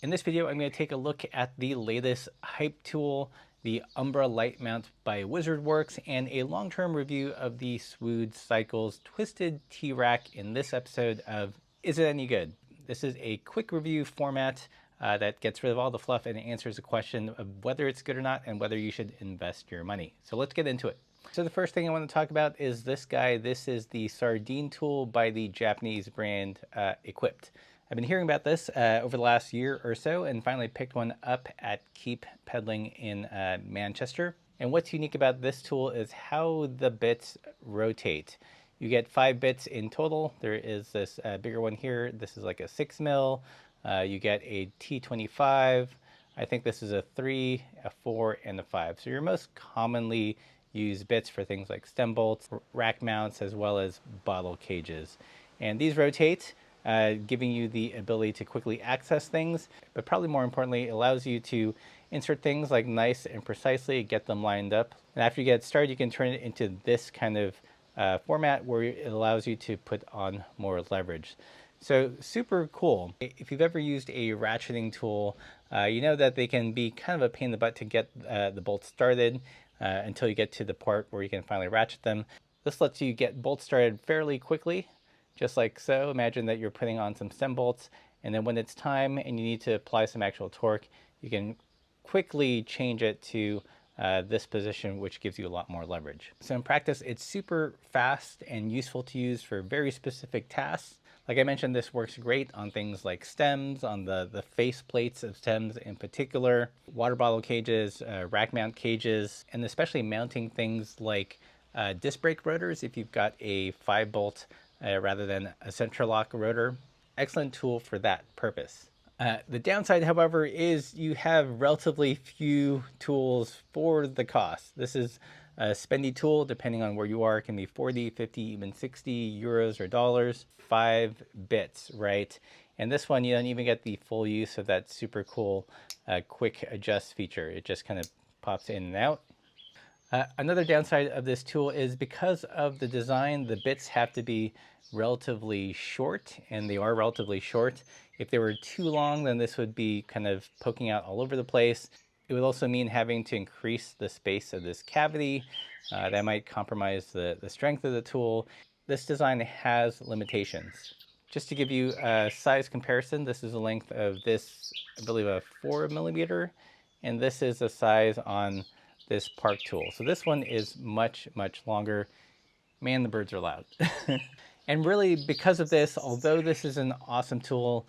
In this video, I'm going to take a look at the latest hype tool, the Umbra light mount by WizardWorks, and a long-term review of the Swood Cycles Twisted T-Rack in this episode of Is It Any Good? This is a quick review format that gets rid of all the fluff and answers the question of whether it's good or not and whether you should invest your money. So let's get into it. So the first thing I want to talk about is this guy. This is the sardine tool by the Japanese brand Equipped. I've been hearing about this over the last year or so and finally picked one up at Keep Peddling in Manchester. And what's unique about this tool is how the bits rotate. You get 5 bits in total. There is this bigger one here. This is like a 6 mil. You get a T25. I think this is a 3, a 4, and a 5. So your most commonly used bits for things like stem bolts, rack mounts, as well as bottle cages. And these rotate, giving you the ability to quickly access things, but probably more importantly, it allows you to insert things like nice and precisely, get them lined up. And after you get started, you can turn it into this kind of format where it allows you to put on more leverage. So super cool. If you've ever used a ratcheting tool, you know that they can be kind of a pain in the butt to get the bolts started until you get to the part where you can finally ratchet them. This lets you get bolts started fairly quickly, just like so. Imagine that you're putting on some stem bolts, and then when it's time and you need to apply some actual torque, you can quickly change it to this position, which gives you a lot more leverage. So in practice, it's super fast and useful to use for very specific tasks. Like I mentioned, this works great on things like stems, on the face plates of stems in particular, water bottle cages, rack mount cages, and especially mounting things like disc brake rotors if you've got a 5-bolt rather than a Centralock rotor. Excellent tool for that purpose. The downside, however, is you have relatively few tools for the cost. This is a spendy tool, depending on where you are. It can be 40, 50, even 60 euros or dollars. 5 bits, right? And this one, you don't even get the full use of that super cool quick adjust feature. It just kind of pops in and out. Another downside of this tool is because of the design, the bits have to be relatively short, and they are relatively short. If they were too long, then this would be kind of poking out all over the place. It would also mean having to increase the space of this cavity. That might compromise the strength of the tool. This design has limitations. Just to give you a size comparison, this is the length of this, I believe, a 4mm, and this is the size on this Park tool. So this one is much, much longer. Man, the birds are loud. And really, because of this, although this is an awesome tool,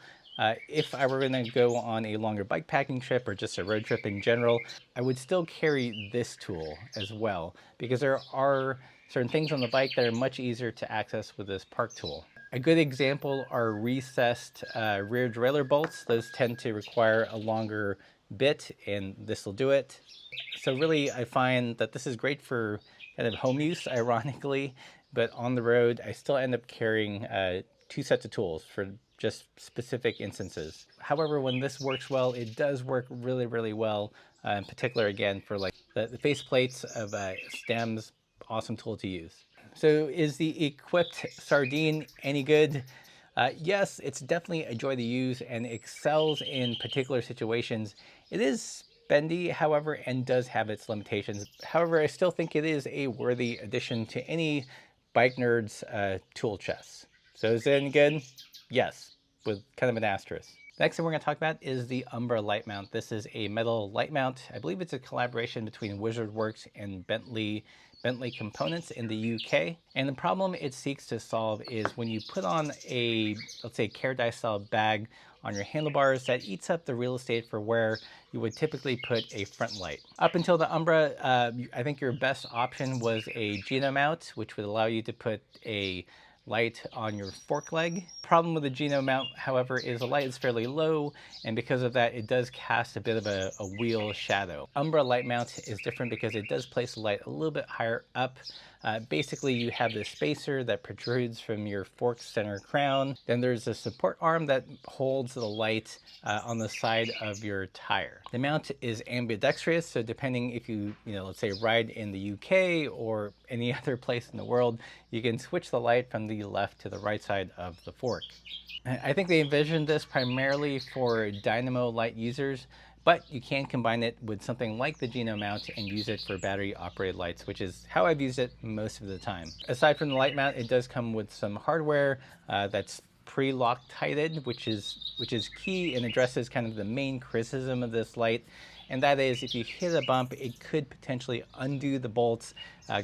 if I were going to go on a longer bike packing trip or just a road trip in general, I would still carry this tool as well, because there are certain things on the bike that are much easier to access with this Park tool. A good example are recessed rear derailleur bolts. Those tend to require a longer bit, and this will do it. So really, I find that this is great for kind of home use, ironically, but on the road, I still end up carrying 2 sets of tools for just specific instances. However, when this works well, it does work really, really well, in particular, again, for like the face plates of stems. Awesome tool to use. So is the Equipped Sardine any good? Yes, it's definitely a joy to use and excels in particular situations. It is spendy, however, and does have its limitations. However, I still think it is a worthy addition to any bike nerd's tool chest. So is it any good? Yes, with kind of an asterisk. The next thing we're going to talk about is the Umbra light mount. This is a metal light mount. I believe it's a collaboration between WizardWorks and Bentley Components in the UK. And the problem it seeks to solve is when you put on a, let's say, Care style bag on your handlebars, that eats up the real estate for where you would typically put a front light. Up until the Umbra, I think your best option was a Geno mount, which would allow you to put a light on your fork leg. Problem with the Geno mount, however, is the light is fairly low, and because of that, it does cast a bit of a wheel shadow. Umbra light mount is different because it does place the light a little bit higher up. Basically, you have this spacer that protrudes from your fork center crown. Then there's a support arm that holds the light on the side of your tire. The mount is ambidextrous, so depending if you let's say ride in the UK or any other place in the world, you can switch the light from the the left to the right side of the fork. I think they envisioned this primarily for dynamo light users, but you can combine it with something like the Geno mount and use it for battery operated lights, which is how I've used it most of the time. Aside from the light mount, it does come with some hardware that's pre-Loctited, which is key and addresses kind of the main criticism of this light. And that is, if you hit a bump, it could potentially undo the bolts,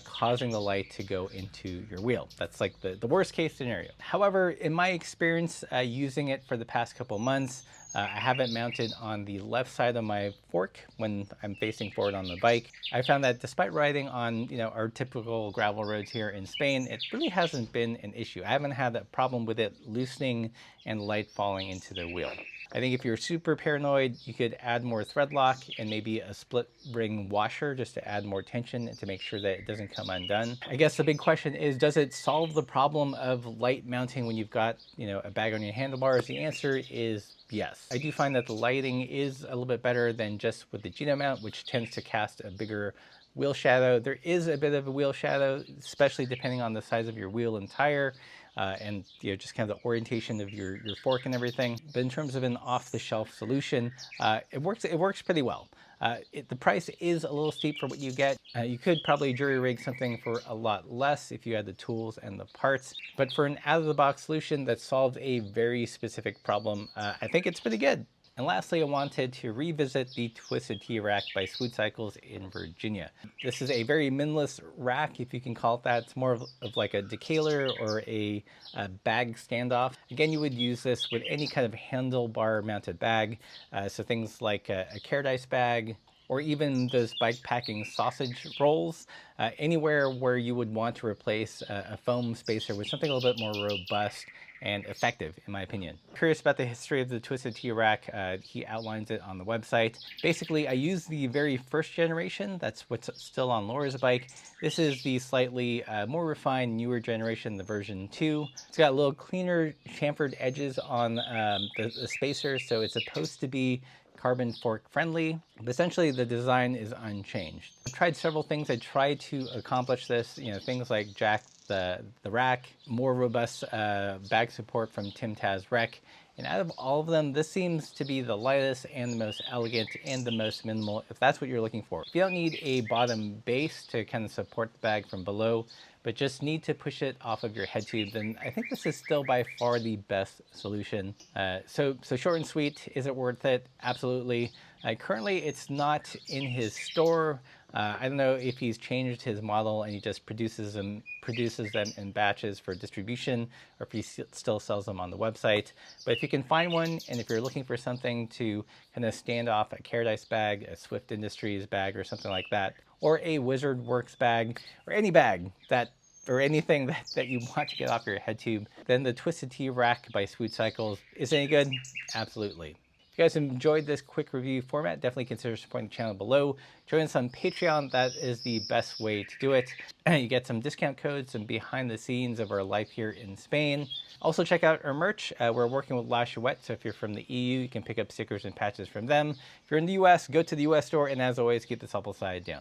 causing the light to go into your wheel. That's like the worst case scenario. However, in my experience using it for the past couple months, I have it mounted on the left side of my fork when I'm facing forward on the bike. I found that despite riding on our typical gravel roads here in Spain, it really hasn't been an issue. I haven't had a problem with it loosening and light falling into the wheel. I think if you're super paranoid, you could add more thread lock and maybe a split ring washer just to add more tension and to make sure that it doesn't come undone. I guess the big question is, does it solve the problem of light mounting when you've got, a bag on your handlebars? The answer is yes. I do find that the lighting is a little bit better than just with the Geno mount, which tends to cast a bigger wheel shadow. There is a bit of a wheel shadow, especially depending on the size of your wheel and tire. And just kind of the orientation of your fork and everything. But in terms of an off-the-shelf solution, it works pretty well. The price is a little steep for what you get. You could probably jury rig something for a lot less if you had the tools and the parts. But for an out-of-the-box solution that solves a very specific problem, I think it's pretty good. And lastly, I wanted to revisit the Twisted T-Rack by Swood Cycles in Virginia. This is a very minimalist rack, if you can call it that. It's more of like a decaler or a bag standoff. Again, you would use this with any kind of handlebar mounted bag. So things like a Caredice bag, or even those bike packing sausage rolls, anywhere where you would want to replace a foam spacer with something a little bit more robust and effective, in my opinion. Curious about the history of the Twisted T-Rack, he outlines it on the website. Basically, I used the very first generation. That's what's still on Laura's bike. This is the slightly more refined, newer generation, the version 2. It's got a little cleaner chamfered edges on the spacer, so it's supposed to be carbon fork friendly, but essentially the design is unchanged. I've tried several things. I tried to accomplish this, things like jack the rack, more robust bag support from Tim Taz Rec, and out of all of them, this seems to be the lightest and the most elegant and the most minimal, if that's what you're looking for. If you don't need a bottom base to kind of support the bag from below, but just need to push it off of your head tube, then I think this is still by far the best solution. So short and sweet, is it worth it? Absolutely. Currently, it's not in his store. I don't know if he's changed his model and he just produces them in batches for distribution, or if he still sells them on the website. But if you can find one, and if you're looking for something to kind of stand off a Caredice bag, a Swift Industries bag, or something like that, or a Wizard Works bag, or any bag or anything that you want to get off your head tube, then the Twisted T-Rack by Swood Cycles is any good? Absolutely. If you guys enjoyed this quick review format, definitely consider supporting the channel below. Join us on Patreon. That is the best way to do it. You get some discount codes, some behind the scenes of our life here in Spain. Also check out our merch. We're working with La Chouette, so if you're from the EU, you can pick up stickers and patches from them. If you're in the US, go to the US store, and as always, keep the supple side down.